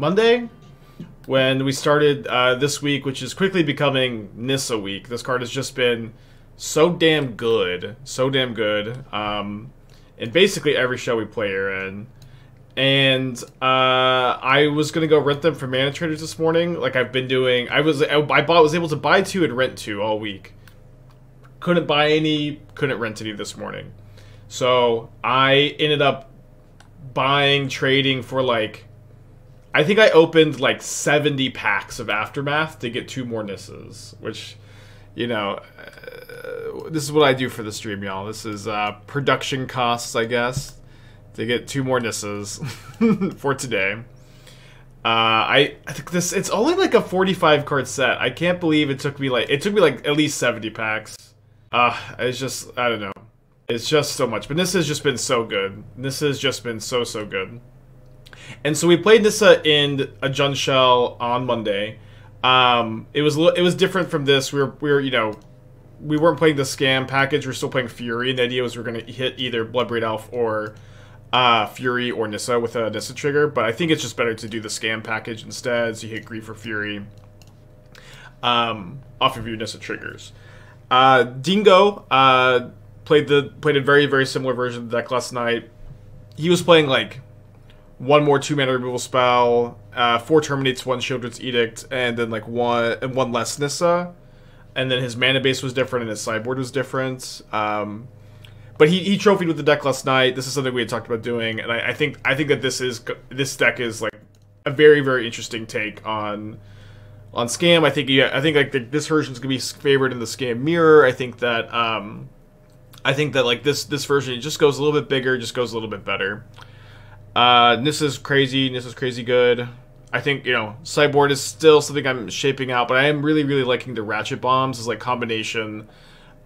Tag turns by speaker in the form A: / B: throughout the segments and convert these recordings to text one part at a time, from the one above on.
A: Monday when we started this week, which is quickly becoming Nissa week. This card has just been so damn good. So damn good. In basically every show we play her in. And I was gonna go rent them from Mana Traders this morning, like I've been doing. I was able to buy 2 and rent 2 all week. Couldn't buy any, couldn't rent any this morning. So I ended up buying, trading for like, I think I opened like 70 packs of Aftermath to get 2 more Nissas, which, you know, this is what I do for the stream, y'all. This is production costs, I guess, to get 2 more Nissas for today. I think it's only like a 45 card set. I can't believe it took me like at least 70 packs. It's just, I don't know. It's just so much. But Nissa has just been so good. Nissa has just been so good. And so we played Nissa in a Jund Shell on Monday. It was different from this. We were you know, we weren't playing the scam package. We're still playing Fury. And the idea was we're gonna hit either Bloodbraid Elf or Fury or Nissa with a Nissa trigger. But I think it's just better to do the scam package instead. So you hit Grief or Fury off of your Nissa triggers. Dingo played a very similar version of the deck last night. He was playing like 1 more 2-mana removal spell, 4 Terminates, 1 Shieldred's Edict, and then like one less Nissa. And then his mana base was different and his sideboard was different. But he trophied with the deck last night. This is something we had talked about doing, and I think that this deck is like a very interesting take on Scam. I think like this version is gonna be favored in the Scam mirror. I think that like this version, it just goes a little bit bigger, just goes a little bit better. Nissa's crazy good. I think, you know, sideboard is still something I'm shaping out, but I am really liking the Ratchet Bombs as like combination.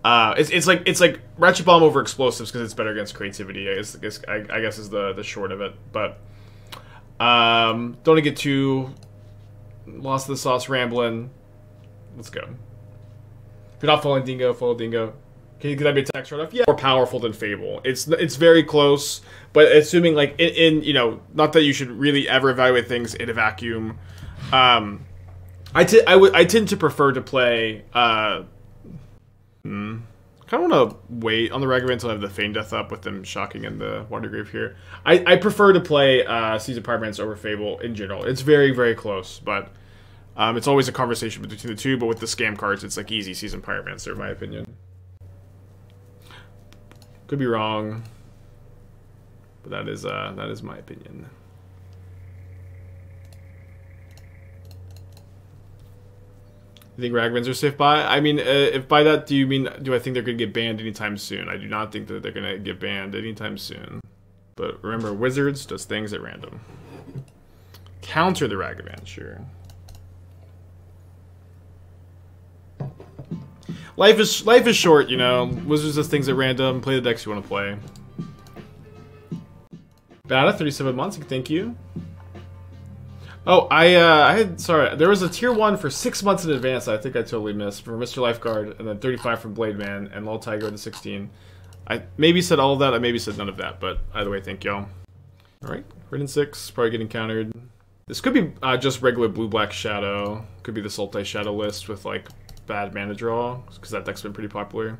A: It's like Ratchet Bomb over explosives because it's better against creativity. I guess is the short of it. But don't want to get too lost in the sauce rambling. Let's go. If you're not following Dingo, follow Dingo. Can that be a text right off? Yeah. More powerful than Fable. It's very close, but assuming like in you know, not that you should really ever evaluate things in a vacuum. I tend to prefer to play. Kind of want to wait on the Ragavan until I have the Feign Death up with them shocking in the Watergrave here. I prefer to play Seasoned Pyromancer over Fable in general. It's very close, but it's always a conversation between the two. But with the scam cards, it's like easy Seasoned Pyromancer, in my opinion. Could be wrong, but that is my opinion. You think Ragavans are safe buy? I mean, if by that do you mean, do I think they're going to get banned anytime soon? I do not think that they're going to get banned anytime soon. But remember, Wizards does things at random. Counter the Ragavan, sure. Life is short, you know. Wizards does things at random. Play the decks you want to play. Bada, 37 months. Thank you. Oh, I had, sorry, there was a tier 1 for 6 months in advance I think I totally missed for Mr. Lifeguard, and then 35 from Blade Man, and Lol Tiger to 16. I maybe said all of that, I maybe said none of that, but either way, thank y'all. Alright, Wrenn and Six, probably getting countered. This could be just regular blue-black Shadow. Could be the Sultai Shadow list with, like, bad mana draw, because that deck's been pretty popular.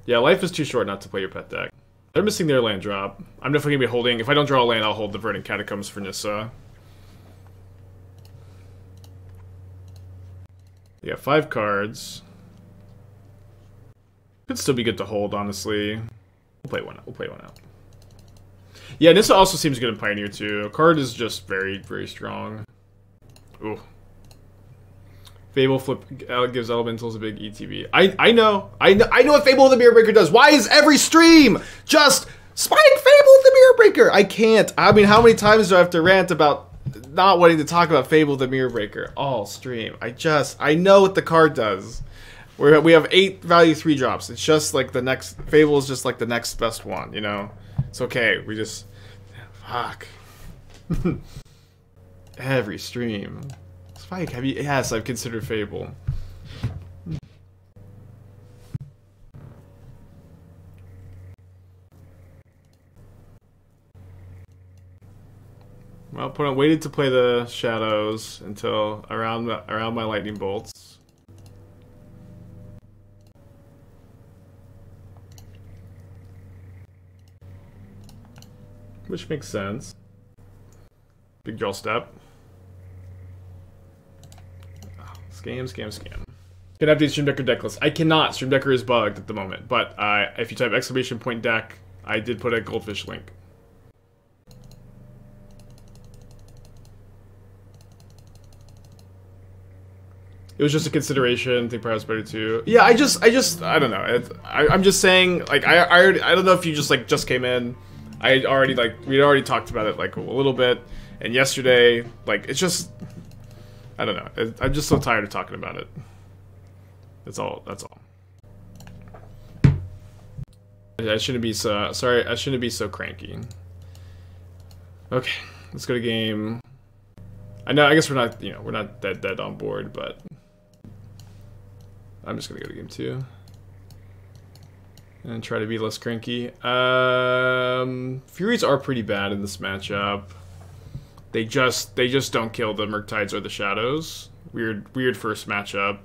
A: Yeah, life is too short not to play your pet deck. They're missing their land drop. I'm definitely going to be holding, if I don't draw a land, I'll hold the Verdant Catacombs for Nissa. Yeah, 5 cards. Could still be good to hold, honestly. We'll play one out. We'll play one out. Yeah, Nissa also seems good in Pioneer, too. Card is just very strong. Ooh. Fable flip gives elementals a big ETB. I know what Fable of the Mirror Breaker does. Why is every stream just spike Fable of the Mirror Breaker? I can't. I mean, how many times do I have to rant about not wanting to talk about Fable of the Mirror Breaker all stream? I know what the card does. We have 8 value 3 drops. It's just like the next Fable is just like the next best one, you know. It's okay. We just fuck every stream. Spike, have you? Yes, I've considered Fable. Well, Opponent waited to play the shadows until around my lightning bolts. Which makes sense. Big draw step. Scam. Can update Stream Deck or Decklist? I cannot. Stream Decker is bugged at the moment. But if you type !deck, I did put a goldfish link. It was just a consideration. I think perhaps better too. Yeah, I don't know. I'm just saying, like, I don't know if you just came in. we'd already talked about it, like, a little bit. And yesterday, like, it's just, I don't know. I'm just so tired of talking about it. That's all. I shouldn't be so, sorry, I shouldn't be so cranky. Okay, let's go to game. I guess we're not dead on board, but I'm just gonna go to game 2 and try to be less cranky. Furies are pretty bad in this matchup. They just don't kill the Murktides or the Shadows. Weird first matchup.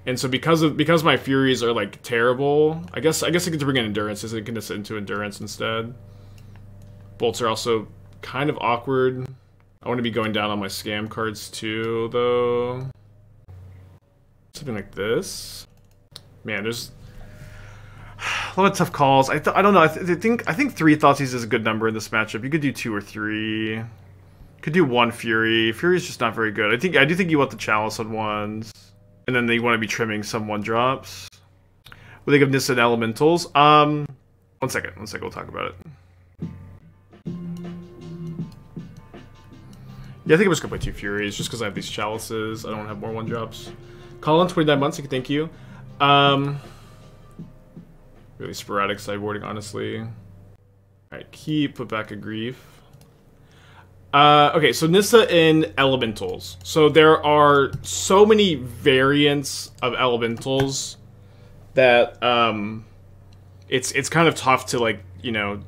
A: And so because my Furies are like terrible, I guess I get to bring in Endurance, so I can just into Endurance instead. Bolts are also kind of awkward. I want to be going down on my scam cards too, though. Something like this. Man, there's a lot of tough calls. I don't know. I think 3 Thoughtseize is a good number in this matchup. You could do 2 or 3. Could do 1 Fury. Fury is just not very good. I do think you want the Chalice on 1s, and then you want to be trimming some 1-drops. What do you think of Nissa and Elementals? One second. We'll talk about it. Yeah, I think I'm just gonna play 2 Furies just because I have these Chalices. I don't have more 1-drops. Colin, 29 months. Thank you. Really sporadic sideboarding, honestly. Alright, put back a Grief. Okay, so Nissa in Elementals. So there are so many variants of Elementals that it's kind of tough to, like, you know.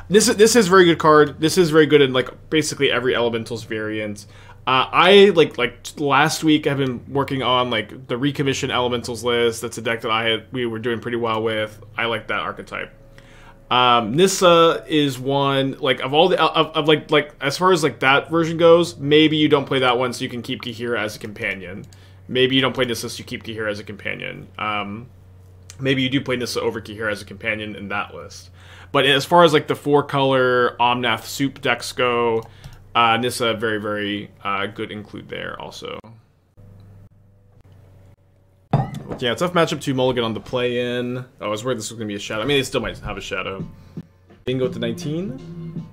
A: This is a very good card. This is very good in, like, basically every Elementals variant. I like last week I've been working on, like, the recommissioned Elementals list. That's a deck that we were doing pretty well with. I like that archetype. Nissa is one, like, of all the like as far as, like, that version goes, maybe you don't play that one so you can keep Kihira as a companion. Maybe you don't play Nissa so you keep Kihira as a companion. Maybe you do play Nissa over Kihira as a companion in that list. But as far as, like, the 4-color Omnath soup decks go, Nissa, very, very good include there also. Yeah, tough matchup 2 mulligan on the play-in. Oh, I was worried this was going to be a shadow. I mean, they still might have a shadow. Bingo with the 19.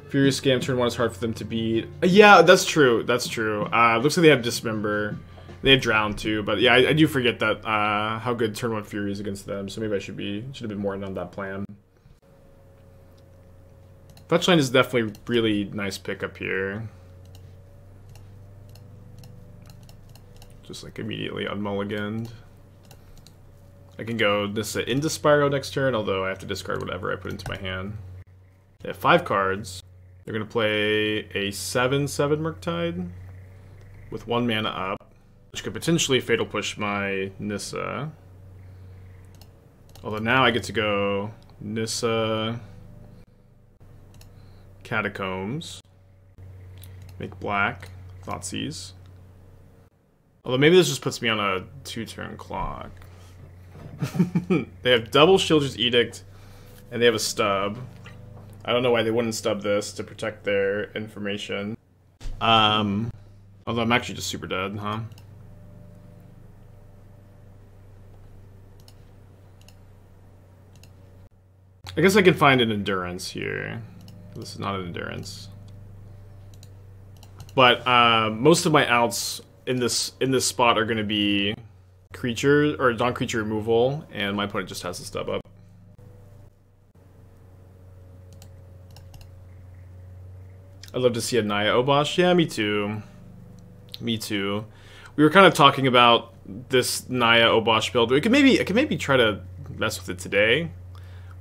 A: Furious Scam turn 1 is hard for them to beat. Yeah, that's true. Looks like they have Dismember. They have Drown too, but yeah, I do forget that how good turn 1 Fury is against them, so maybe I should have been more in on that plan. Fetchline is definitely really nice pickup here. Just, like, immediately unmulliganed. I can go Nissa into Spyro next turn, although I have to discard whatever I put into my hand. They have 5 cards. They're gonna play a 7/7 Murktide with 1 mana up, which could potentially Fatal Push my Nissa. Although now I get to go Nissa, Catacombs, make black, Thoughtseize. Although maybe this just puts me on a 2-turn clock. They have double Shieldred's Edict, and they have a stub. I don't know why they wouldn't stub this to protect their information. Although I'm actually just super dead, huh? I guess I can find an Endurance here. This is not an Endurance. But most of my outs in this spot are going to be creature or non-creature removal, and my opponent just has to stub up. I'd love to see a Naya Obosh. Yeah, me too. Me too. We were kind of talking about this Naya Obosh build. I could maybe try to mess with it today.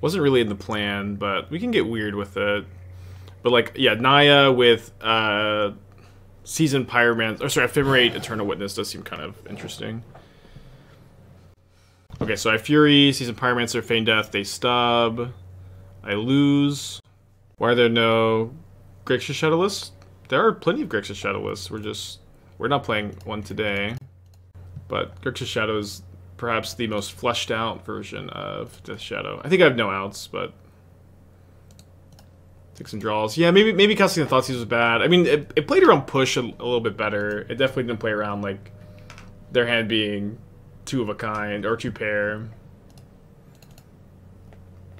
A: Wasn't really in the plan, but we can get weird with it. But like, yeah, Naya with Seasoned Pyromancer, or sorry, Ephemerate Eternal Witness does seem kind of interesting. Okay, so I Fury, Seasoned Pyromancer, Feign Death, they stub. I lose. Why are there no Grixis Shadowless? There are plenty of Grixis Shadowless. We're not playing one today. But Grixis Shadow is perhaps the most fleshed out version of Death Shadow. I think I have no outs, but take some draws. Yeah, maybe casting the Thoughtseize was bad. I mean, it played around push a little bit better. It definitely didn't play around like their hand being 2 of a kind or 2 pair.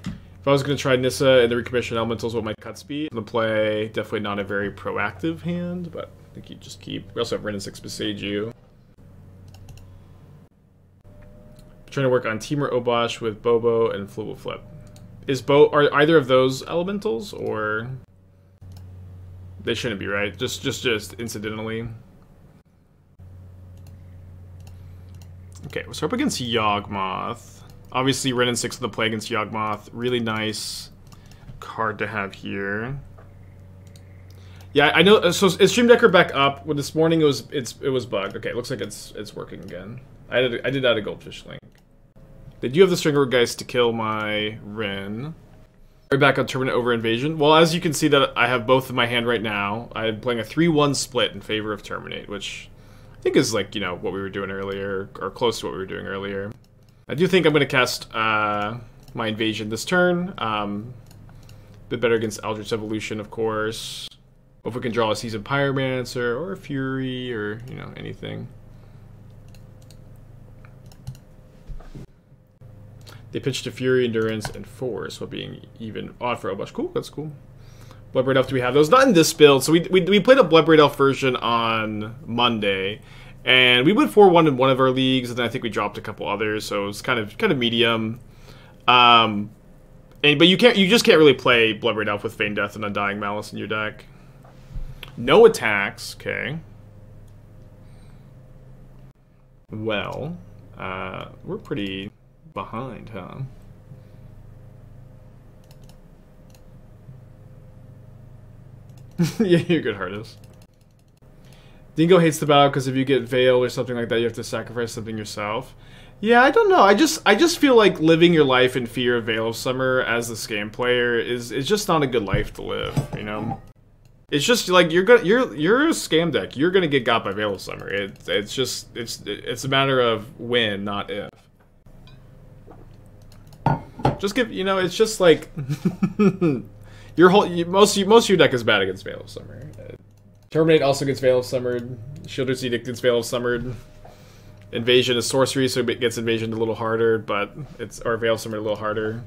A: If I was going to try Nissa and the recommissioned elementals, what might cut speed? The play, definitely not a very proactive hand, but I think you just keep. We also have Wrenn and Six Boseiju. Trying to work on Temur Obosh with Bobo and Flibble Flip. Are either of those elementals, or they shouldn't be, right? Just incidentally. Okay, so up against Yawgmoth. Obviously, Wrenn and Six in the play against Yawgmoth. Really nice card to have here. Yeah, I know. So is Stream Decker back up? Well, this morning it was bugged. Okay, it looks like it's working again. I did add a Goldfish link. They do have the Stringer Geist to kill my Wrenn. Are we back on Terminate over Invasion? Well, as you can see that I have both in my hand right now. I'm playing a 3-1 split in favor of Terminate, which I think is like, you know, what we were doing earlier, or close to what we were doing earlier. I do think I'm going to cast my Invasion this turn. A bit better against Eldritch Evolution, of course. Or if we can draw a Seasoned Pyromancer, or a Fury, or, you know, anything. They pitched to Fury, Endurance, and Force, while being even odd for Obosh. Cool, that's cool. Bloodbraid Elf, do we have those? Not in this build. So we played a Bloodbraid Elf version on Monday, and we went 4-1 in one of our leagues, and then I think we dropped a couple others, so it was kind of medium. But you just can't really play Bloodbraid Elf with Feign Death and Undying Malice in your deck. No attacks, okay. Well, we're pretty behind, huh? Yeah, you're good, Hardest. Dingo hates the battle because if you get Veil or something like that, you have to sacrifice something yourself. Yeah, I don't know. I just feel like living your life in fear of Veil of Summer as the scam player is just not a good life to live, you know? It's just like you're a scam deck. You're gonna get got by Veil of Summer. It's a matter of when, not if. Just give, you know, it's just like most of your deck is bad against Veil of Summer. Terminate also gets Veil of Summered. Shieldred's Edict gets Veil of Summered. Invasion is sorcery, so it gets Invasion a little harder, but or Veil of Summered a little harder.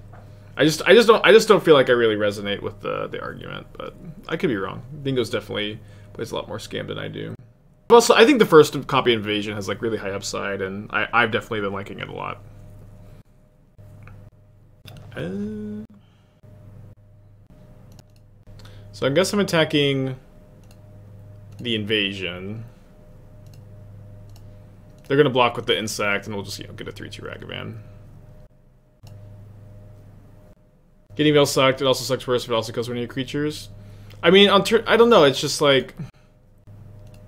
A: I just don't feel like I really resonate with the argument, but I could be wrong. Dingo's definitely plays a lot more scam than I do. Also, I think the first copy of Invasion has like really high upside, and I've definitely been liking it a lot. So I guess I'm attacking the Invasion. They're gonna block with the Insect, and we'll just, you know, get a 3/2 Ragavan. Getting Veil sucked. It also sucks worse if it also kills one of your creatures. I mean, on turn, I don't know. It's just like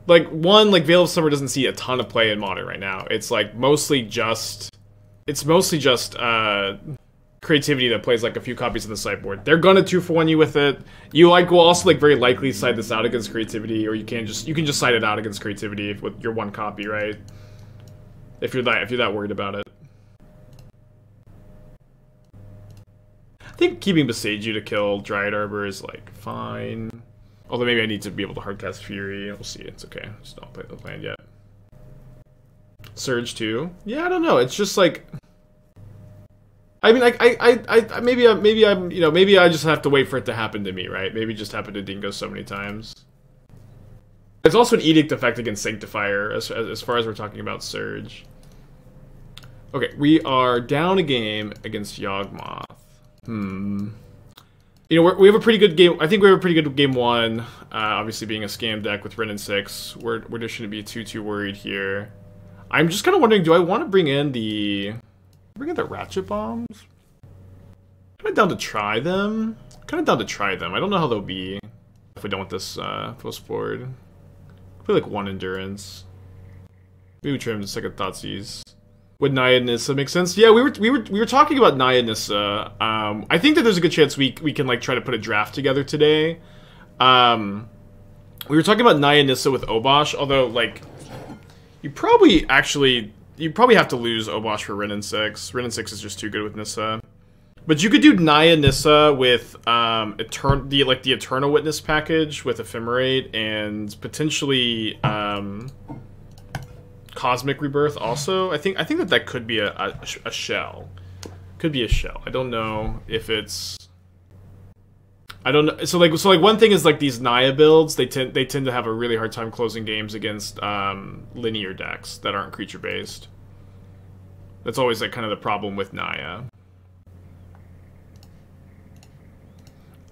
A: one, like Veil of Summer doesn't see a ton of play in Modern right now. It's like mostly just creativity that plays like a few copies in the sideboard. They're gonna 2-for-1 you with it. You like will also like very likely side this out against creativity, or you can just side it out against creativity with your one copy, right? If you're that worried about it. I think keeping Boseiju to kill Dryad Arbor is like fine. Although maybe I need to be able to hardcast Fury. We'll see. It's okay. Just don't play the land yet. Surge too. Yeah, I don't know. It's just like. I mean, maybe I'm, you know, maybe I just have to wait for it to happen to me, right? Maybe it just happened to Dingo so many times. There's also an Edict effect against Sanctifier, as far as we're talking about Surge. Okay, we are down a game against Yawgmoth. You know, we have a pretty good game. I think we have a pretty good game one. Obviously, being a scam deck with Wrenn and Six, we're just shouldn't be too worried here. I'm just kind of wondering, do I want to bring in the Ratchet Bombs? Kind of down to try them. Kind of down to try them. I don't know how they'll be if we don't want this post board. I feel like 1 endurance. Maybe we trim the second Thoughtseize. Would Naya and Nissa make sense? Yeah, we were talking about Naya and Nissa. I think that there's a good chance we can like try to put a draft together today. We were talking about Naya and Nissa with Obosh, although like you probably have to lose Obosh for Wrenn and Six. Wrenn and Six is just too good with Nissa. But you could do Naya Nissa with the Eternal Witness package with Ephemerate and potentially Cosmic Rebirth also. I think that could be a shell. Could be a shell. I don't know if it's... I don't know. So like one thing is like these Naya builds, they tend to have a really hard time closing games against linear decks that aren't creature based. That's always like kind of the problem with Naya.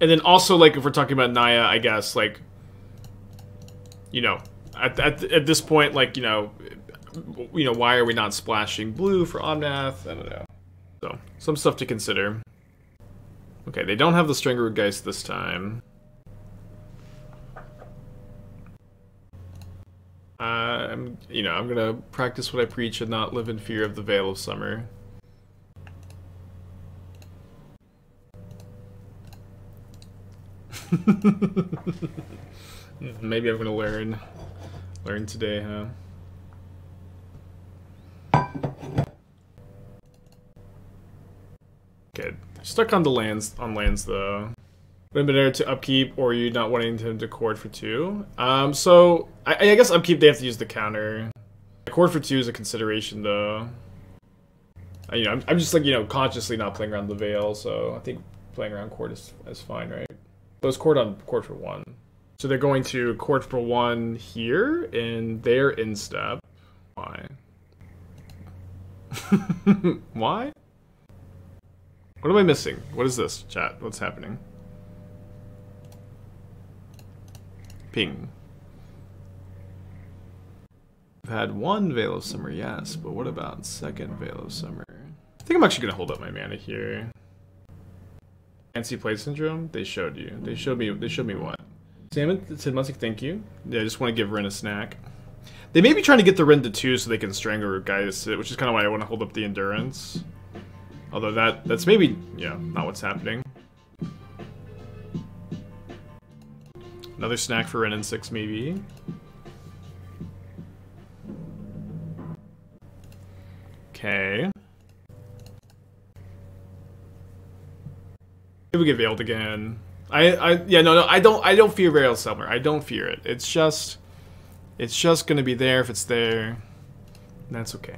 A: And then also like if we're talking about Naya, I guess like, you know, at this point, like, you know, why are we not splashing blue for Omnath? I don't know. So some stuff to consider. Okay, they don't have the Strangleroot Geist this time. I'm gonna practice what I preach and not live in fear of the Veil of Summer. Maybe I'm gonna learn today, huh? Okay, stuck on the lands though. Would it be better to upkeep, or are you not wanting him to cord for 2? So I guess upkeep they have to use the counter. Cord for 2 is a consideration though. I'm just like, consciously not playing around the Veil, so I think playing around cord is fine, right? Those cord for 1. So they're going to cord for 1 here, and they're in step. Why? Why? What am I missing? What is this, chat? What's happening? Ping. I've had 1 Veil of Summer, yes, but what about 2nd Veil of Summer? I think I'm actually gonna hold up my mana here. Fancy Play Syndrome? They showed you. They showed me what? Salmon, Sidmusik, thank you. Yeah, I just want to give Wrenn a snack. They may be trying to get the Wrenn to 2 so they can Strangleroot Geist it, which is kind of why I want to hold up the Endurance. Although that's maybe, not what's happening. Another snack for Wrenn and Six, maybe. Okay. Maybe we get Veiled again. I don't fear Veiled Summer. I don't fear it. It's just gonna be there if it's there. That's okay.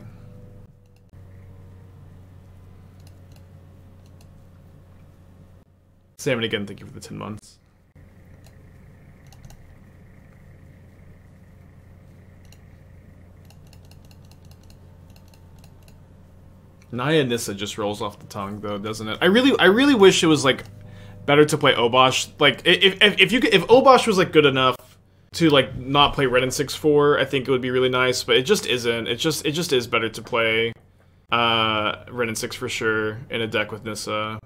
A: Salmon again, thank you for the 10 months. Naya Nissa just rolls off the tongue though, doesn't it? I really wish it was like better to play Obosh. Like if Obosh was like good enough to like not play Wrenn and Six 4, I think it would be really nice, but it just isn't. It just is better to play Wrenn and Six for sure in a deck with Nissa.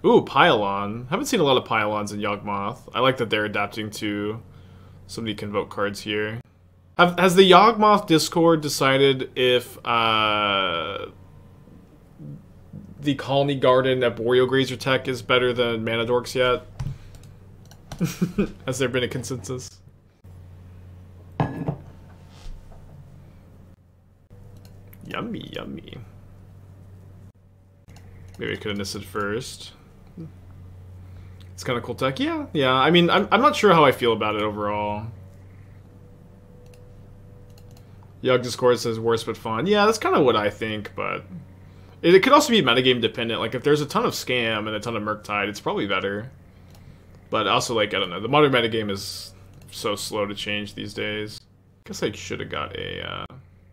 A: Ooh, Pylon. Haven't seen a lot of Pylons in Yawgmoth. I like that they're adapting to some of the Convoke cards here. Has the Yawgmoth Discord decided if the Colony Garden at Boreal Grazer tech is better than Mana Dorks yet? Has there been a consensus? Yummy, yummy. Maybe I could have Nissa'd first. It's kind of cool tech. Yeah. I mean, I'm not sure how I feel about it overall. Yug Discord says worse but fun. Yeah, that's kind of what I think, but it could also be metagame dependent. Like if there's a ton of Scam and a ton of Murktide, it's probably better. But also, like, I don't know, the modern metagame is so slow to change these days. Guess I should have got a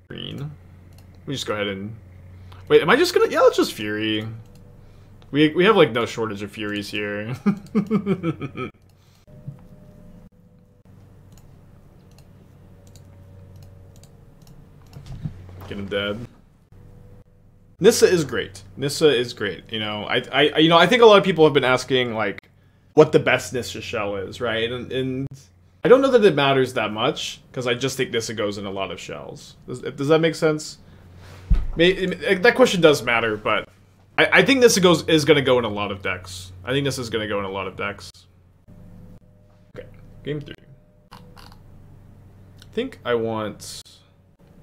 A: green. Let me just go ahead and wait. Am I just gonna? Yeah, let's just Fury. We have like no shortage of Furies here. Get him dead. Nissa is great. Nissa is great. You know, I think a lot of people have been asking like what the best Nissa shell is, right? And I don't know that it matters that much because I just think Nissa goes in a lot of shells. Does that make sense? That question does matter, but I think Nissa is going to go in a lot of decks. I think Nissa is going to go in a lot of decks. Okay, game 3. I think I want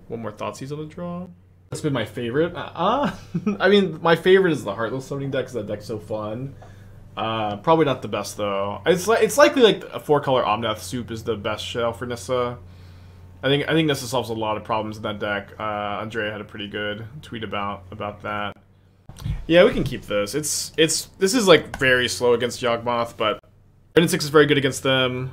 A: one more Thoughtseize on the draw. That's been my favorite. I mean, my favorite is the Heartless Summoning deck because that deck's so fun. Probably not the best though. It's likely like a 4-color Omnath Soup is the best shell for Nissa. I think Nissa solves a lot of problems in that deck. Andrea had a pretty good tweet about that. Yeah, we can keep this. This is like very slow against Yawgmoth, but Wrenn and Six is very good against them.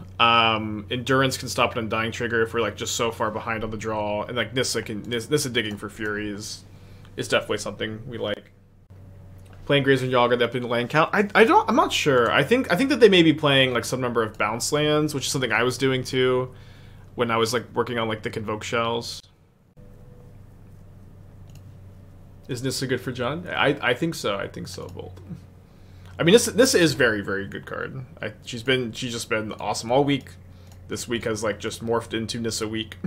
A: Endurance can stop an Undying trigger if we're like just so far behind on the draw, and like Nissa digging for Furies is definitely something we like. Playing Grazer Yaga up in land count. I'm not sure. I think that they may be playing like some number of bounce lands, which is something I was doing too when I was like working on like the Convoke shells. Is Nissa good for John? I think so. I think so, Bolt. I mean, this is very, very good card. She's just been awesome all week. This week has like just morphed into Nissa week.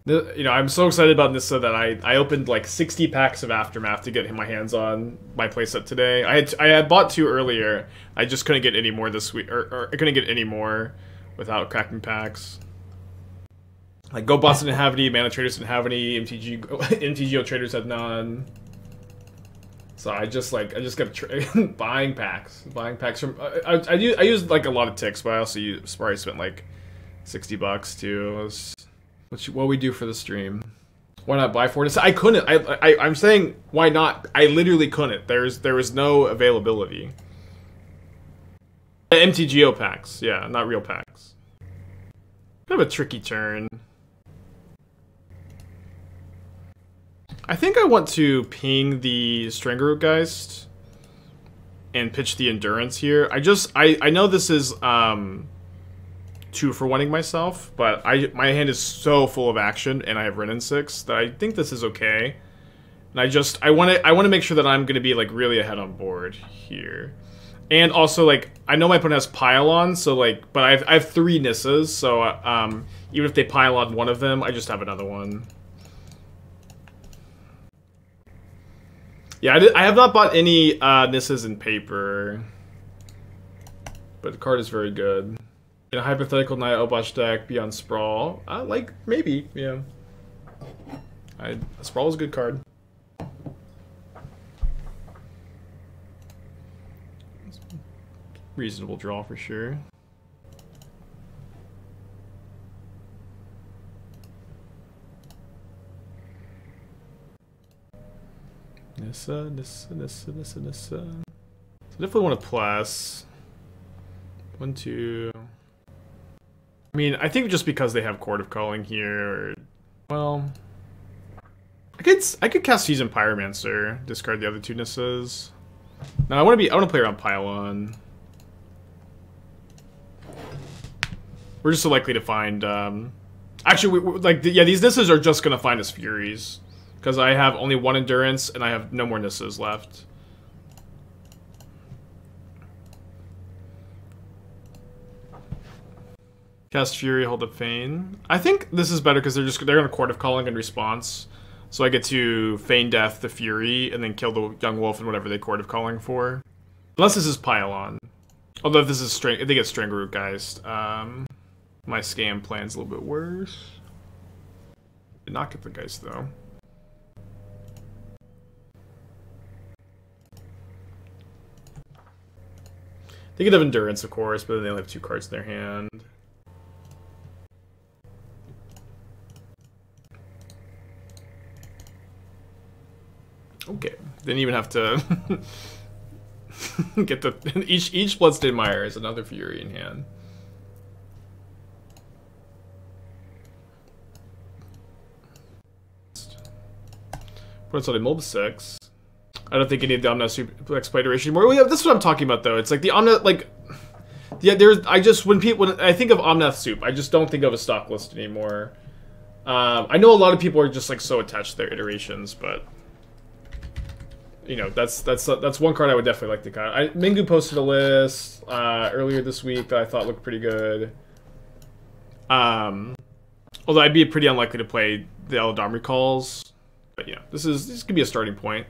A: You know, I'm so excited about Nissa that I opened like 60 packs of Aftermath to get my hands on my playset today. I had bought 2 earlier. I just couldn't get any more this week, or I couldn't get any more without cracking packs. Like Go Bots didn't have any, Mana Traders didn't have any, MTGO Traders had none. So I just kept buying packs from. I used like a lot of ticks, but I also probably spent like $60 too. What we do for the stream? Why not buy 4? I couldn't. I'm saying why not? I literally couldn't. There was no availability. MTGO packs, yeah, not real packs. Kind of a tricky turn. I think I want to ping the Strangergeist and pitch the Endurance here. I know this is 2-for-1ing myself, but my hand is so full of action and I have Wrenn and Six that I think this is okay. And I want to make sure that I'm going to be like really ahead on board here. And also, like, I know my opponent has Pile On, so, like, but I have 3 Nissas, so, even if they pile on one of them, I just have another one. Yeah, I have not bought any, Nissas in paper. But the card is very good. In a hypothetical Naya Obosh deck, Beyond Sprawl, like, maybe, yeah. Sprawl is a good card. Reasonable draw for sure. Nissa. So definitely want to plus. 1, 2. I mean, I think just because they have Court of Calling here, or, well, I could cast Seasoned Pyromancer, discard the other 2 Nissas. No, I want to play around Pylon. We're just so likely to find, actually, these Nissas are just gonna find us Furies. Because I have only 1 Endurance, and I have no more Nissas left. Cast Fury, hold up Feign. I think this is better because they're gonna Court of Calling in response. So I get to Feign Death the Fury, and then kill the Young Wolf and whatever they Court of Calling for. Unless this is Pylon. Although if this is if they get Strangergeist, my scam plan's a little bit worse. Did not get the Geist though. They could have Endurance, of course, but then they only have 2 cards in their hand. Okay, didn't even have to get the each Bloodstained Mire is another Fury in hand. What's on Mold 6? I don't think any of the Omnath Suplex play duration anymore. Well, yeah, this is what I'm talking about though. It's like the Yeah, when I think of Omnath Soup, I just don't think of a stock list anymore. I know a lot of people are just like so attached to their iterations, but you know, that's one card I would definitely like to cut. Mingu posted a list earlier this week that I thought looked pretty good. Although I'd be pretty unlikely to play the Eladam Recalls, but yeah, this could be a starting point.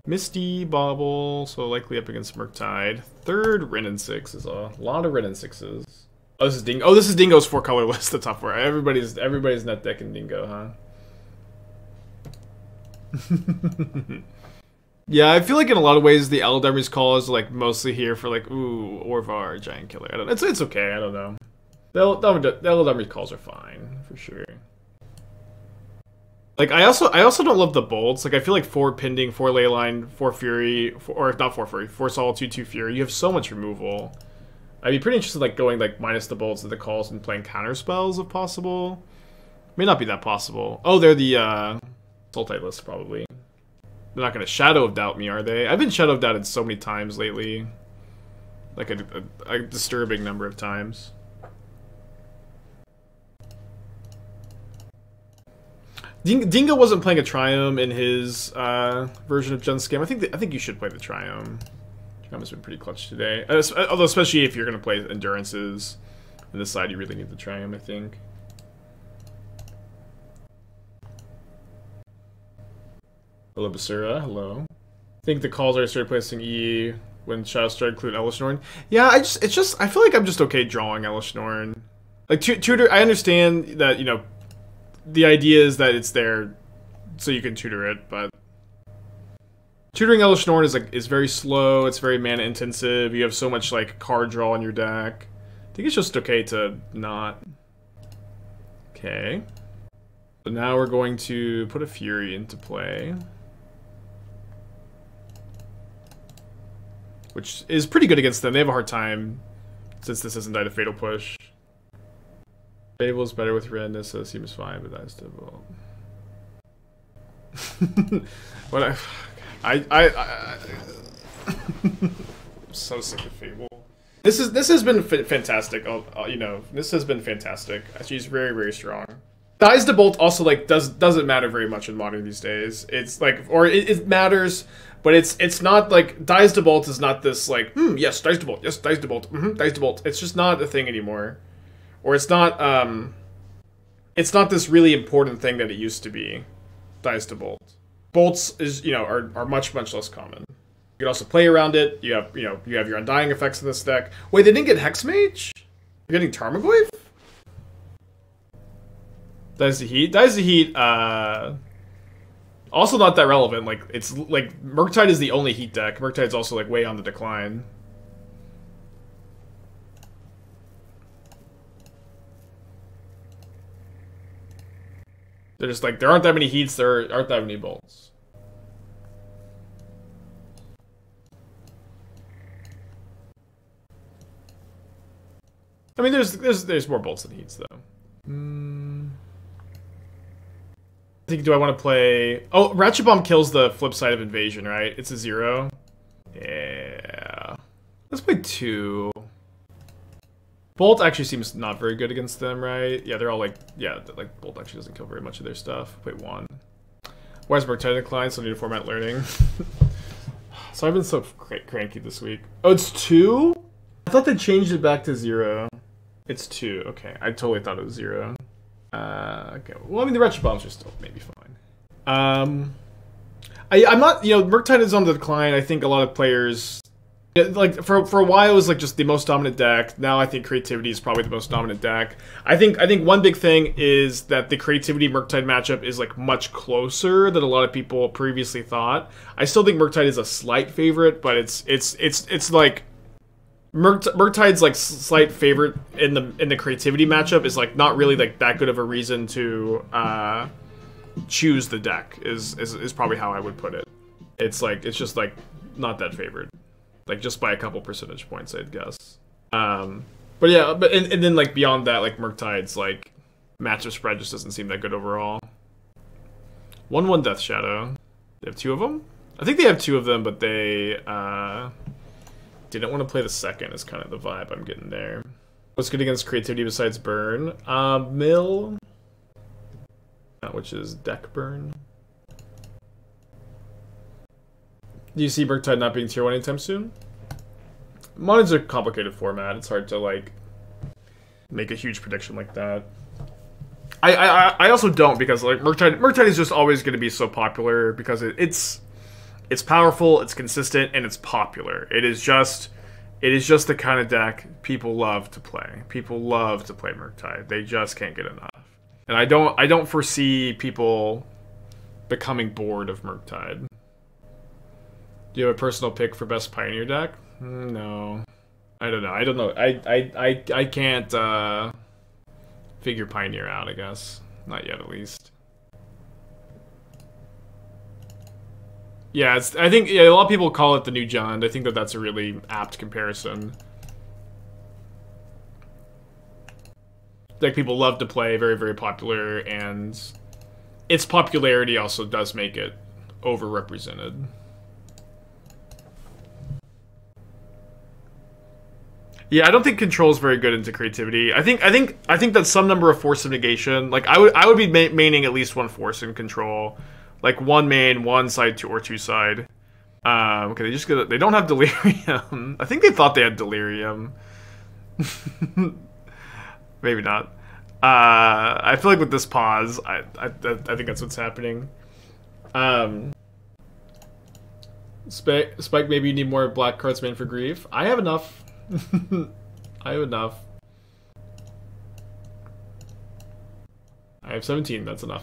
A: Misty, Bauble, so likely up against Murktide. Third Wrenn and Six is a lot of Wrenn and Sixes. Oh, this is Dingo. Oh, this is Dingo's 4-color list. The top 4. Everybody's net decking Dingo, huh? Yeah, I feel like in a lot of ways the Eladamri's Call is like mostly here for like Orvar, Giant Killer. I don't know. It's okay. I don't know. The Eladamri's Calls are fine for sure. Like I also don't love the bolts. Like I feel like 4 Pending, 4 Leyline, 4 Fury, or not 4 Fury, 4 Solitude, 2 Fury. You have so much removal. I'd be pretty interested like going like minus the bolts and the calls and playing counter spells if possible. May not be that possible. Oh, they're the Sultai list probably. They're not gonna Shadow of Doubt me, are they? I've been Shadow of Doubted so many times lately. Like a disturbing number of times. Dingo wasn't playing a Triumph in his version of Gen's Scam. I think you should play the Triumph. Triumph's been pretty clutch today. Although especially if you're gonna play Endurances on this side, you really need the Triumph, I think. Hello, Basura. Hello. I think the calls are started placing E when Shadow started including Elishnorn. Yeah, I feel like I'm just okay drawing Elishnorn. Like tutor, I understand that, you know, the idea is that it's there so you can tutor it, but tutoring Elishnorn is very slow, it's very mana intensive, you have so much like card draw in your deck. I think it's just okay to not. Okay. So now we're going to put a Fury into play. Which is pretty good against them. They have a hard time since this isn't Died of Fatal Push. Fable is better with Red. Nissa seems fine, but that's difficult. What I'm so sick of Fable. This has been fantastic. You know, this has been fantastic. She's very, very strong. Dies to Bolt also like doesn't matter very much in Modern these days. It's like, or it matters, but it's not like Dies to Bolt is not this like yes, Dies to Bolt, yes, Dies to Bolt, Dies to Bolt. It's just not a thing anymore. Or it's not this really important thing that it used to be. Dies to Bolt. Bolts is, you know, are much less common. You can also play around it. You have your Undying effects in this deck. Wait, they didn't get Hexmage? You're getting Tarmogoyf? Dies to Heat. Dies to Heat, also not that relevant. Like it's like Murktide is the only Heat deck. Murktide's also like way on the decline. They're just like, there aren't that many Heats, there aren't that many Bolts. I mean, there's more Bolts than Heats, though. I think, do I want to play... Oh, Ratchet Bomb kills the flip side of Invasion, right? It's a 0. Yeah. Let's play 2. Bolt actually seems not very good against them, right? Yeah, they're all like... Yeah, like Bolt actually doesn't kill very much of their stuff. Play 1. Why is Murktide decline? So I need to format learning. So I've been so cranky this week. Oh, it's 2? I thought they changed it back to 0. It's 2. Okay, I totally thought it was 0. Okay. Well, I mean, the Ratchet Bombs are still maybe fine. I'm not... You know, Murktide is on the decline. I think a lot of players... Like, for a while, it was like just the most dominant deck. Now I think Creativity is probably the most dominant deck. I think one big thing is that the Creativity Murktide matchup is like much closer than a lot of people previously thought. I still think Murktide is a slight favorite, but it's like Murktide's like slight favorite in the Creativity matchup is like not really like that good of a reason to choose the deck is probably how I would put it. It's just like not that favored. Like, just by a couple percentage points, I'd guess. But yeah, and then, like, beyond that, like, Murktide's, like, matchup spread just doesn't seem that good overall. 1/1 Death Shadow. They have 2 of them? I think they have 2 of them, but they didn't want to play the second is kind of the vibe I'm getting there. What's good against creativity besides burn? Mill, which is deck burn. Do you see Murktide not being tier 1 anytime soon? Modern's a complicated format. It's hard to, like, make a huge prediction like that. I also don't, because, like, Murktide is just always going to be so popular because it's powerful, it's consistent, and it's popular. It is just the kind of deck people love to play. People love to play Murktide. They just can't get enough. And I don't foresee people becoming bored of Murktide. Do you have a personal pick for best Pioneer deck? No. I don't know. I can't figure Pioneer out, I guess. Not yet, at least. Yeah, I think a lot of people call it the new Jund. I think that's a really apt comparison. Like, people love to play, very, very popular, and its popularity also does make it overrepresented. Yeah, I don't think control is very good into creativity. I think that some number of force of negation. Like, I would be maining at least one force in control, like one main, one side, two side. Okay, they don't have delirium. I think they thought they had delirium. Maybe not. I feel like with this pause, I think that's what's happening. Spike, maybe you need more black cards made for grief. I have enough. I have enough. I have 17, that's enough.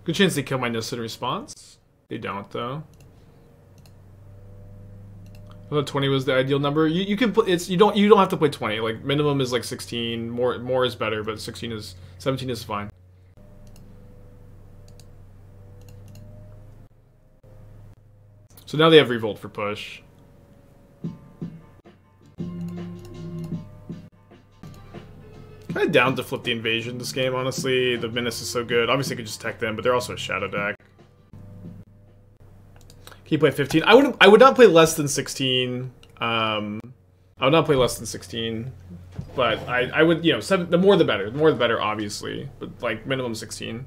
A: Good chance they kill my Nissa in response. They don't, though. I thought 20 was the ideal number. You can play, you don't have to play 20. Like, minimum is like 16. More is better, but 17 is fine. So now they have Revolt for push. Kinda down to flip the Invasion this game, honestly. The Menace is so good. Obviously I could just tech them, but they're also a shadow deck. Can you play 15? I would not play less than 16. I would not play less than 16. But I would, you know, the more the better. The more the better, obviously. But like minimum 16.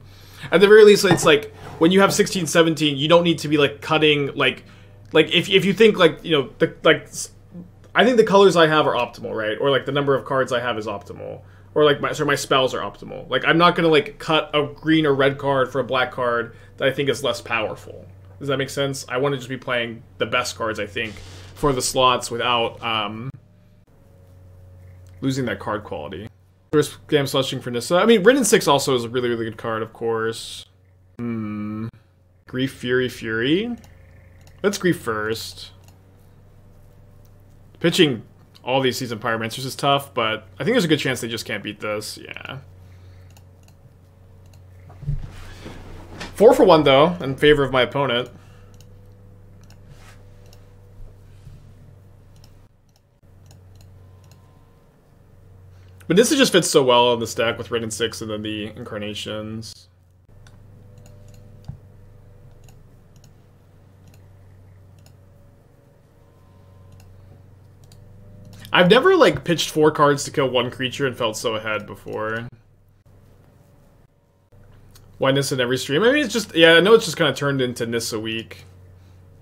A: At the very least, it's like when you have 16, 17, you don't need to be like cutting like if you think like, you know, I think the colors I have are optimal, right? Or like the number of cards I have is optimal. Or like my spells are optimal. Like I'm not gonna like cut a green or red card for a black card that I think is less powerful. Does that make sense? I want to just be playing the best cards, I think, for the slots without losing that card quality. First game slushing for Nissa. I mean, Wrenn and Six also is a really, really good card, of course. Grief, Fury. Let's Grief first. Pitching all these Seasoned Pyromancers is tough, but I think there's a good chance they just can't beat this. Yeah. 4 for 1, though, in favor of my opponent. But this just fits so well in the stack with Wrenn and Six and then the Incarnations. I've never, like, pitched 4 cards to kill 1 creature and felt so ahead before. Why Nissa in every stream? I mean, it's just, yeah, I know it's just kind of turned into Nissa week.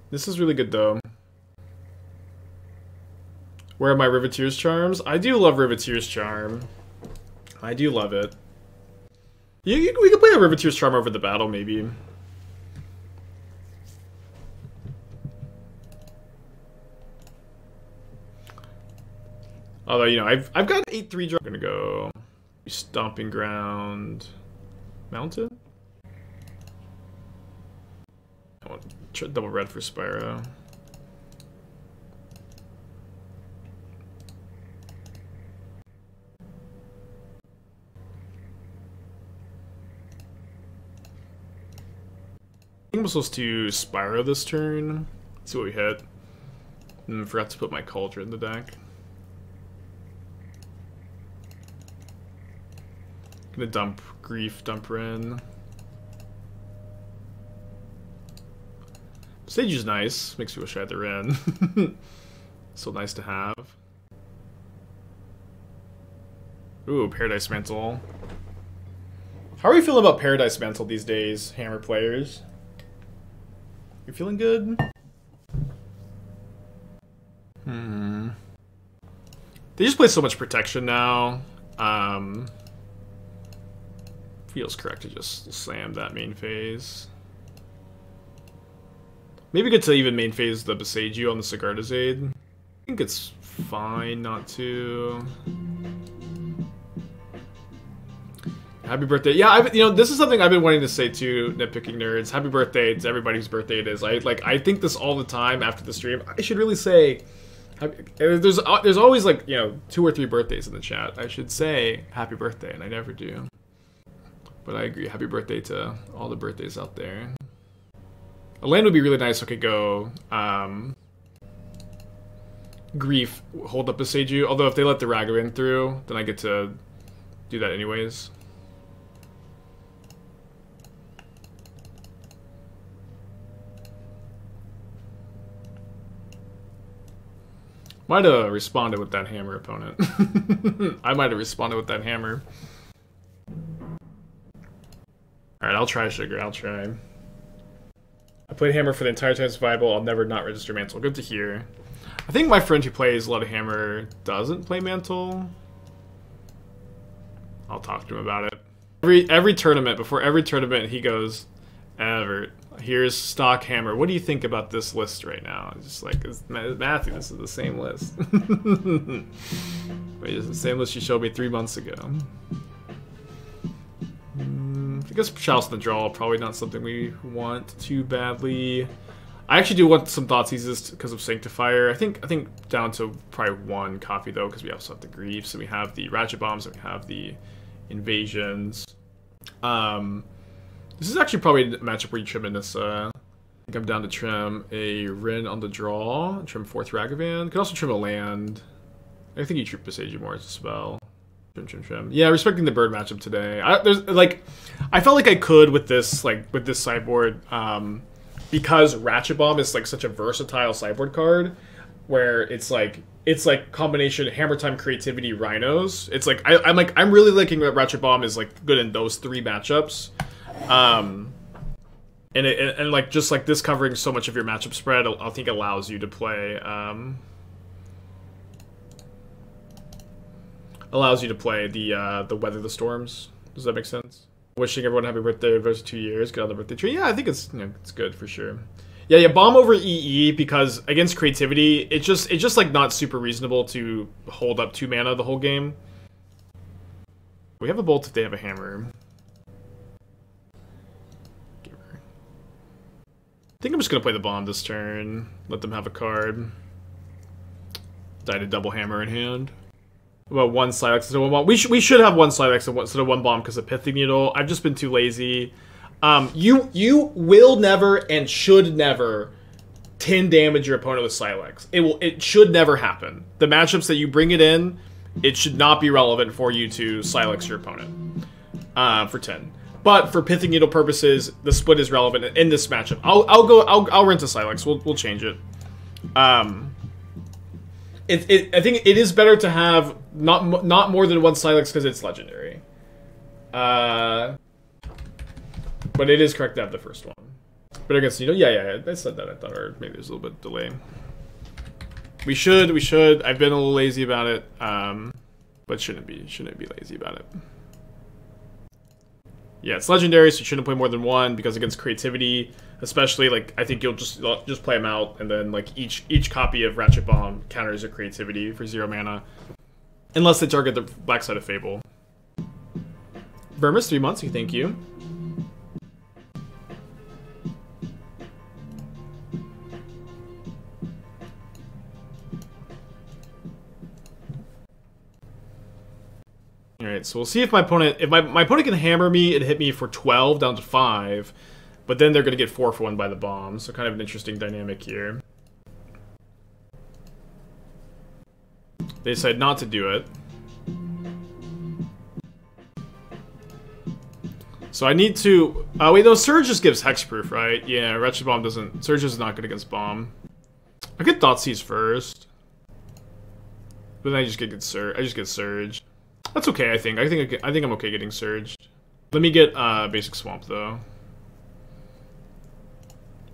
A: This is really good, though. Where are my Riveteer's Charms? I do love Riveteer's Charm. I do love it. We could play a Riveteer's Charm over the battle, maybe. Although, you know, I've got 8-3 draw. I'm gonna go Stomping Ground. Mountain? I want double red for Spyro. I think I'm supposed to Spyro this turn. Let's see what we hit. Forgot to put my Cauldron in the deck. Gonna dump Grief, dump Wrenn. Boseiju's nice. Makes me wish I had the Wrenn. So nice to have. Ooh, Paradise Mantle. How are you feeling about Paradise Mantle these days, Hammer players? You feeling good? They just play so much protection now. Feels correct to just slam that main phase. Maybe good to even main phase the Boseiju on the Sigarda's Aid. I think it's fine not to. Happy birthday. Yeah, you know, this is something I've been wanting to say to nitpicking nerds. Happy birthday to everybody whose birthday it is. I think this all the time after the stream. I should really say, there's always like, you know, 2 or 3 birthdays in the chat. I should say happy birthday, and I never do. But I agree. Happy birthday to all the birthdays out there. A land would be really nice. Okay, go. Grief, hold up Boseiju. Although if they let the Ragavan through, then I get to do that anyways. Might have responded with that hammer, opponent. I might have responded with that hammer. Alright, I'll try, Sugar. I'll try. I played hammer for the entire time survival. I'll never not register mantle. Good to hear. I think my friend who plays a lot of hammer doesn't play mantle. I'll talk to him about it. Every tournament, before every tournament, he goes, Everett, here's stock hammer. What do you think about this list right now? It's just like, Matthew, this is the same list. Wait, it's the same list you showed me 3 months ago. I guess Chalice in the draw, probably not something we want too badly. I actually do want some Thoughtseizes because of Sanctifier. I think down to probably 1 copy though, because we also have the Griefs, and we have the Ratchet Bombs, and we have the Invasions. This is actually probably a matchup where you trim in this. I think I'm down to trim a Wrenn on the draw, trim 4th Ragavan. Could also trim a land. I think you trim Boseiju more as a spell. Trim. Yeah, respecting the bird matchup today. I felt like I could with this sideboard, because Ratchet Bomb is like such a versatile sideboard card, where it's like combination Hammer Time, Creativity, Rhinos. It's like I'm really liking that Ratchet Bomb is like good in those 3 matchups, and like just like this covering so much of your matchup spread, I think allows you to play. Allows you to play the Weather the Storms. Does that make sense? Wishing everyone happy birthday for 2 years. Get on the birthday tree. Yeah, I think it's, you know, it's good for sure. Yeah, bomb over EE because against creativity, it's just like not super reasonable to hold up 2 mana the whole game. We have a bolt if they have a hammer. I think I'm just gonna play the bomb this turn. Let them have a card. Die to double hammer in hand. Well, 1 Silex instead of 1 bomb. We should have 1 Silex instead of 1 bomb because of Pithing Needle. I've just been too lazy. You will never and should never 10 damage your opponent with Silex. It should never happen. The matchups that you bring it in, it should not be relevant for you to Silex your opponent for 10. But for Pithing Needle purposes, the split is relevant in this matchup. I'll rent a Silex. We'll change it. I think it is better to have not more than 1 Silex because it's legendary. But it is correct to have the first one. But I guess, you know, yeah, I said that, I thought, or maybe there's a little bit of delay. We should. I've been a little lazy about it, but shouldn't be lazy about it. Yeah, it's legendary, so you shouldn't play more than 1 because against creativity, especially, like, I think you'll just play them out, and then like each copy of Ratchet Bomb counters your creativity for 0 mana, unless they target the black side of Fable. Vermis, 3 months, thank you. Alright, so we'll see if my opponent can hammer me and hit me for 12 down to 5, but then they're going to get 4 for 1 by the bomb, so kind of an interesting dynamic here. They decide not to do it. So I need to... wait, no, Surge just gives hexproof, right? Yeah, Ratchet Bomb doesn't... Surge is not good against Bomb. I could Thoughtseize first. But then I just get Surge. I just get Surge. That's okay, I think. I think I'm okay getting Surged. Let me get Basic Swamp, though.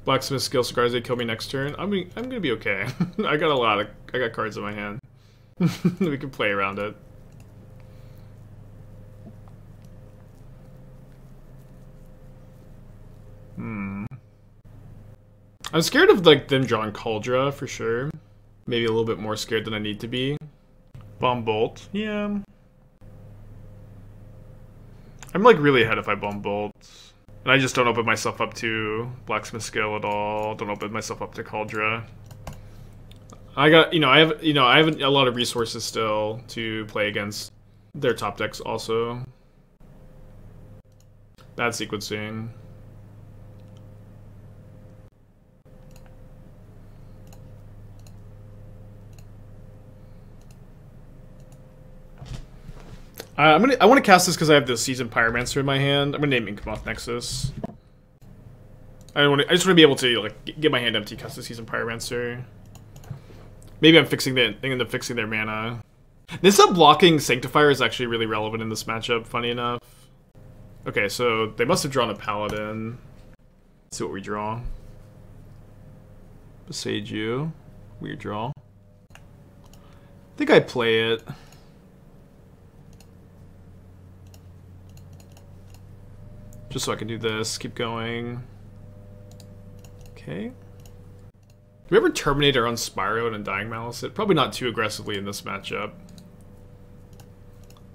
A: Blacksmith skill cigars, they kill me next turn. I'm gonna be okay. I got cards in my hand. We can play around it. I'm scared of like them drawing Cauldra for sure. Maybe a little bit more scared than I need to be. Bomb Bolt, yeah. I'm like really ahead if I Bomb Bolt. And I just don't open myself up to Blacksmith skill at all. Don't open myself up to Cauldra. I got, I have a lot of resources still to play against their top decks also. Bad sequencing. I want to cast this because I have the Seasoned Pyromancer in my hand. I'm gonna name Inkmoth Nexus. I just want to be able to like get my hand empty, cast the Seasoned Pyromancer. Maybe I'm end up fixing their mana. Nissa blocking Sanctifier is actually really relevant in this matchup. Funny enough. Okay, so they must have drawn a Paladin. Let's see what we draw. Boseiju. Weird draw. I think I play it. Just so I can do this, keep going. Okay. Do we ever Terminate or Unspyro and Undying Malice it? Probably not too aggressively in this matchup.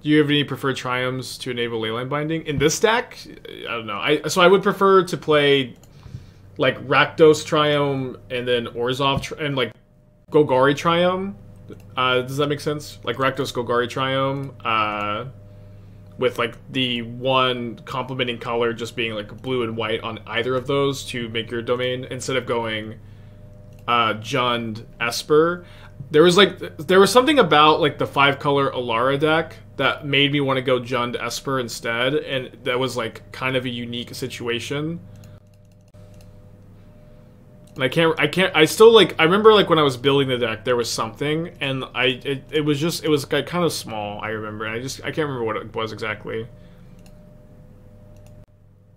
A: Do you have any preferred triumphs to enable Leyline Binding? In this deck? I don't know. So I would prefer to play like Rakdos Triumph and then Orzhov and like Golgari Triumph. Does that make sense? Like Rakdos Golgari Triumph. With like the one complementing color just being like blue and white on either of those to make your domain instead of going Jund Esper. There was something about like the 5-color Alara deck that made me want to go Jund Esper instead, and that was like kind of a unique situation. And I still like, I remember like when I was building the deck, there was something, and it was like kind of small, I remember, and I can't remember what it was exactly.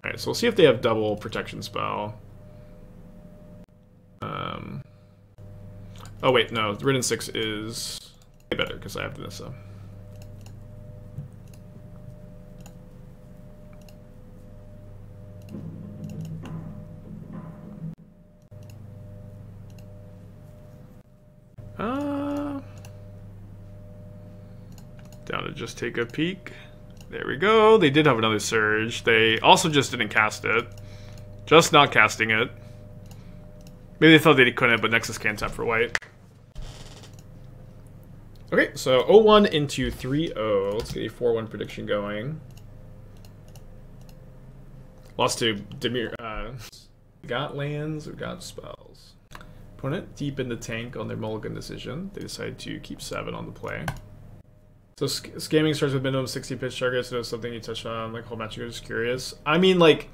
A: Alright, so we'll see if they have double protection spell. Oh wait, no, Wrenn and Six is way better, because I have the Nissa. Down to just take a peek. There we go. They did have another Surge. They also just didn't cast it. Just not casting it. Maybe they thought they couldn't, but Nexus can tap for white. Okay, so 0-1 into 3-0. Let's get a 4-1 prediction going. Lost to Demir. We got lands, we got spells. Opponent deep in the tank on their mulligan decision. They decide to keep 7 on the play. So scamming starts with minimum 60 pitch targets. So it's something you touch on like whole match. You're just curious. I mean, like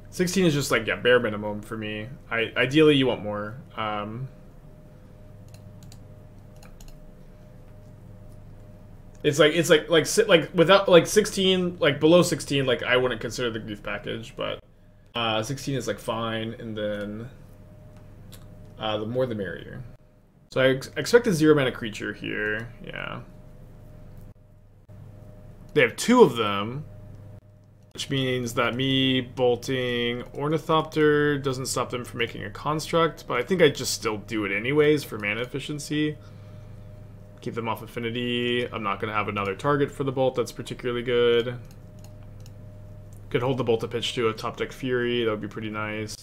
A: 16 is just like bare minimum for me. Ideally you want more. It's like without like 16, like below 16, like I wouldn't consider the Grief package, but 16 is like fine, and then the more the merrier. So I expect a 0-mana creature here. Yeah. They have 2 of them, which means that me bolting Ornithopter doesn't stop them from making a construct, but I think I just still do it anyways for mana efficiency. Keep them off affinity. I'm not going to have another target for the bolt that's particularly good. Could hold the bolt to pitch to a top deck Fury. That would be pretty nice.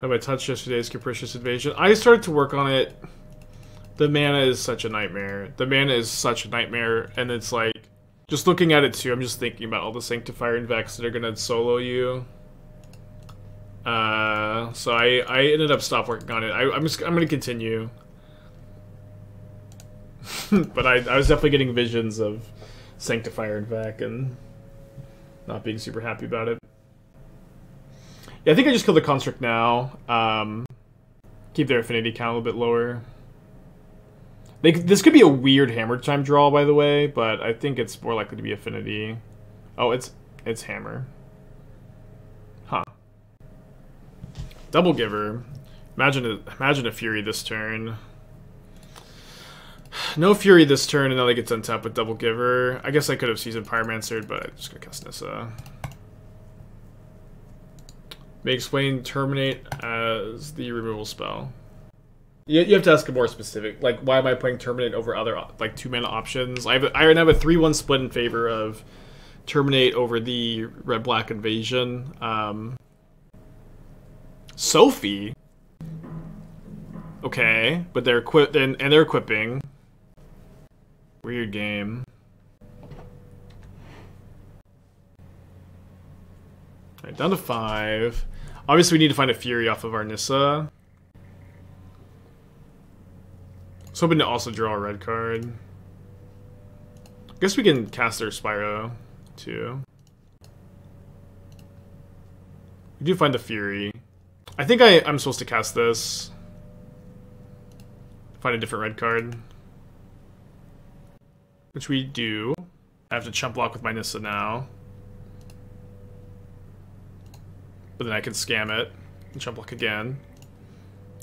A: Have I touched yesterday's Capricious Invasion? I started to work on it. The mana is such a nightmare. The mana is such a nightmare, and it's like, just looking at it too, I'm just thinking about all the Sanctifier and Vex that are gonna solo you. So I ended up stopped working on it. I'm gonna continue. But I was definitely getting visions of Sanctifier in back and not being super happy about it. Yeah, I think I just killed the Construct now. Keep their affinity count a little bit lower. This could be a weird Hammer Time draw, by the way, but I think it's more likely to be affinity. Oh, it's Hammer. Huh. Double Giver. Imagine a Fury this turn. No Fury this turn, and then they get untapped with Double Giver. I guess I could have Seasoned Pyromancer, but I'm just gonna cast Nissa. May explain Terminate as the removal spell. You have to ask a more specific, like, why am I playing Terminate over other, like, 2-mana options? I have a 3-1 split in favor of Terminate over the red-black invasion. Sophie? Okay, but they're equipping. Weird game. Alright, down to 5. Obviously, we need to find a Fury off of our Nissa. I was hoping to also draw a red card. I guess we can cast their Spyro, too. We do find the Fury. I think I'm supposed to cast this. Find a different red card. Which we do. I have to chump block with my Nissa now. But then I can scam it and chump block again.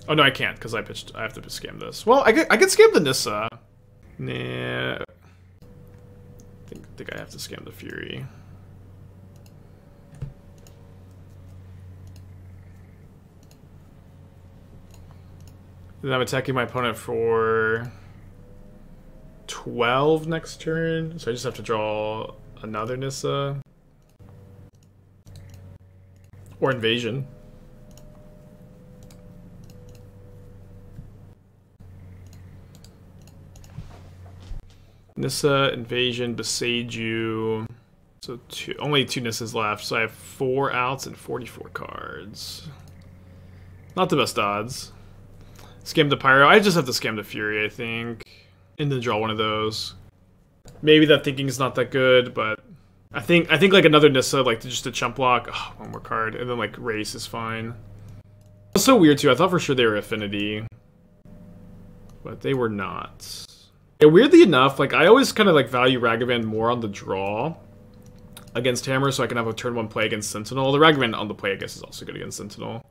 A: Oh no, I can't because I have to scam this. Well, I can scam the Nissa. Nah. I think I have to scam the Fury. Then I'm attacking my opponent for 12 next turn, so I just have to draw another Nissa. Or Invasion. Nissa, Invasion, Boseiju. So only 2 Nissas left, so I have 4 outs and 44 cards. Not the best odds. Scam the Pyro. I just have to scam the Fury, I think. And then draw one of those. Maybe that thinking is not that good, but I think like another Nissa, like just a chump block. Oh, one more card, and then like Race is fine. That's so weird too. I thought for sure they were affinity, but they were not. Yeah, weirdly enough, like I always kind of like value Ragavan more on the draw against Hammer, so I can have a turn 1 play against Sentinel. The Ragavan on the play, I guess, is also good against Sentinel.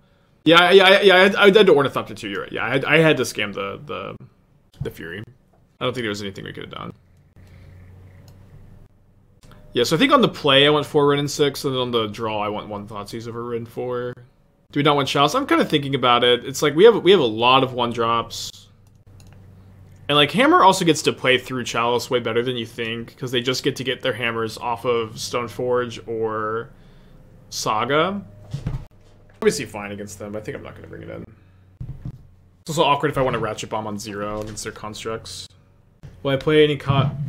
A: Yeah. I had to Ornithopter too. You're right. Yeah, I had to scam the Fury. I don't think there was anything we could have done. Yeah, so I think on the play I want 4 Wrenn and 6, and then on the draw I want 1 Thoughtseize over Wrenn 4. Do we not want Chalice? I'm kind of thinking about it. It's like we have a lot of 1-drops. And like Hammer also gets to play through Chalice way better than you think, because they just get to get their hammers off of Stoneforge or Saga. Obviously fine against them, but I think I'm not going to bring it in. It's also awkward if I want to Ratchet Bomb on 0 against their constructs. Will I play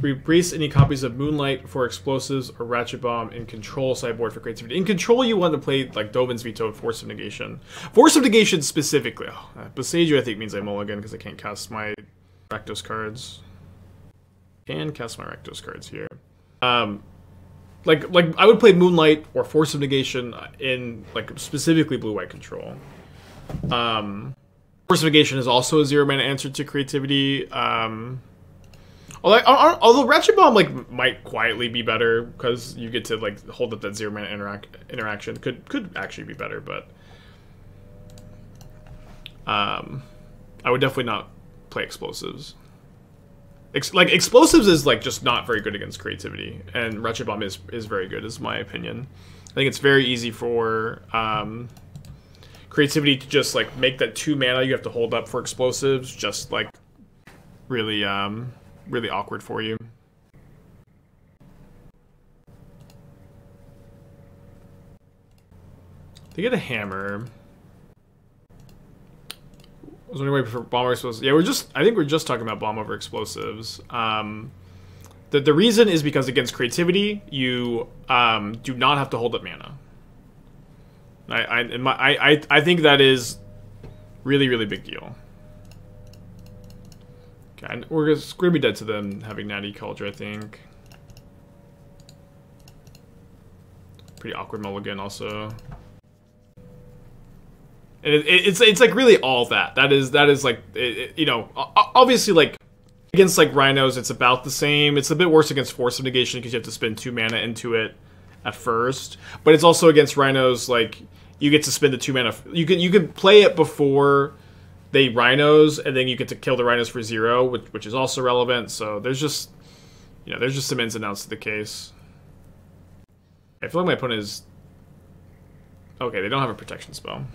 A: replace any copies of Moonlight for explosives or Ratchet Bomb in Control sideboard for creativity? In Control, you want to play like Dovin's Veto, Force of Negation. Force of Negation specifically. Oh, Boseiju I think means I mulligan because I can't cast my Rakdos cards. Can cast my Rakdos cards here. Like I would play Moonlight or Force of Negation in like specifically blue-white Control. Force of Negation is also a 0-mana answer to creativity. Although Ratchet Bomb like might quietly be better because you get to like hold up that 0-mana interaction could actually be better, but I would definitely not play explosives. Explosives is like just not very good against creativity, and Ratchet Bomb is very good, is my opinion. I think it's very easy for creativity to just like make that 2 mana you have to hold up for explosives just like really really awkward for you. They get a hammer. Was there any way for bomb over explosives? Yeah, I think we're just talking about bomb over explosives. The reason is because against creativity, you do not have to hold up mana. I think that is really big deal. Okay, we're gonna be dead to them having Natty Culture, I think. Pretty awkward mulligan also. And it's like really all that. That is like, you know, obviously like against like rhinos it's about the same. It's a bit worse against Force of Negation because you have to spend 2 mana into it at first. But it's also against rhinos like you get to spend the 2 mana. You can play it before they rhinos, and then you get to kill the rhinos for 0, which is also relevant. So there's just, you know, there's just some ins and outs to the case. I feel like my opponent is okay. They don't have a protection spell.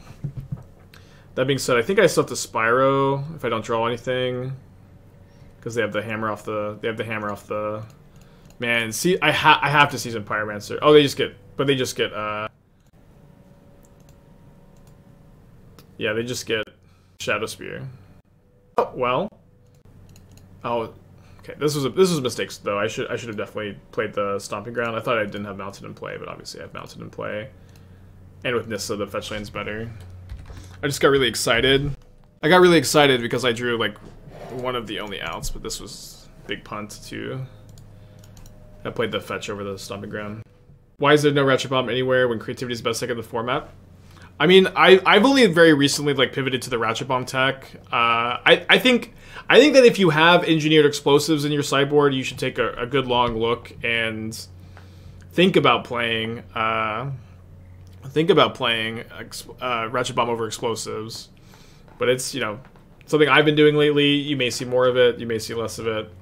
A: That being said, I think I still have to Spyro if I don't draw anything, because they have the hammer off the. They have the hammer off the. Man, see, I have to Seasoned Pyromancer. Oh, they just get yeah, they just get Shadow Spear. Oh well. Oh, okay. This was a mistake though. I should have definitely played the Stomping Ground. I thought I didn't have Mounted in play, but obviously I have Mounted in play. And with Nissa, the fetch lane's better. I just got really excited. I got really excited because I drew like one of the only outs, but this was big punt too. I played the fetch over the Stomping Ground. Why is there no Ratchet Bomb anywhere when creativity is best deck in the format? I mean, I've only very recently like pivoted to the Ratchet Bomb tech. I think that if you have engineered explosives in your sideboard, you should take a good long look and think about playing Ratchet Bomb over explosives. But it's, you know, something I've been doing lately. You may see more of it, you may see less of it.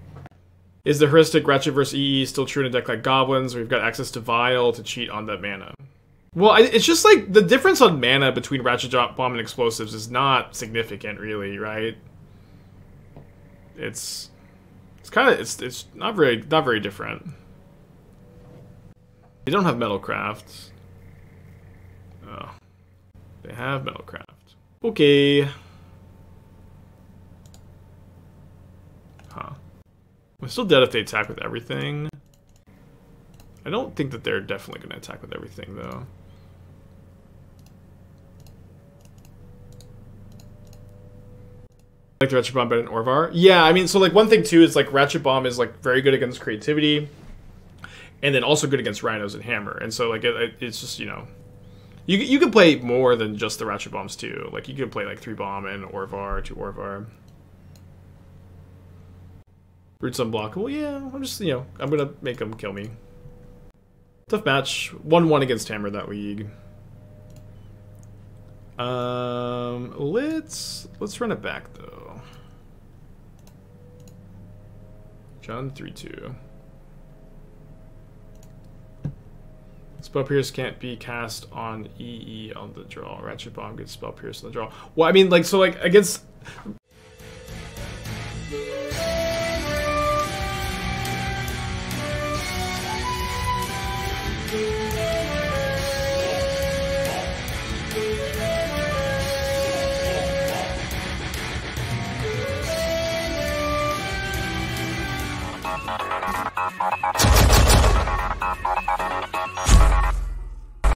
A: Is the heuristic Ratchet vs. EE still true in a deck like Goblins, where you've got access to Vial to cheat on that mana? Well, it's just like the difference on mana between Ratchet Bomb and explosives is not significant, really, right? It's not very different. They don't have Metalcraft. Oh, they have Metalcraft. Okay. Huh. I'm still dead if they attack with everything. I don't think that they're definitely going to attack with everything, though. Like the Ratchet Bomb better than Orvar? Yeah, I mean, so like one thing too is like Ratchet Bomb is like very good against creativity, and then also good against Rhinos and Hammer. And so like it's just, you know, you can play more than just the Ratchet Bombs too. Like you can play like 3 Bomb and Orvar, 2 Orvar. Root's unblockable. Yeah, I'm just, you know, I'm gonna make them kill me. Tough match. 1-1 against Hammer that league. Let's run it back though. John 3-2. Spell Pierce can't be cast on EE on the draw. Ratchet Bomb gets Spell Pierce on the draw. Well, I mean, like, so like against.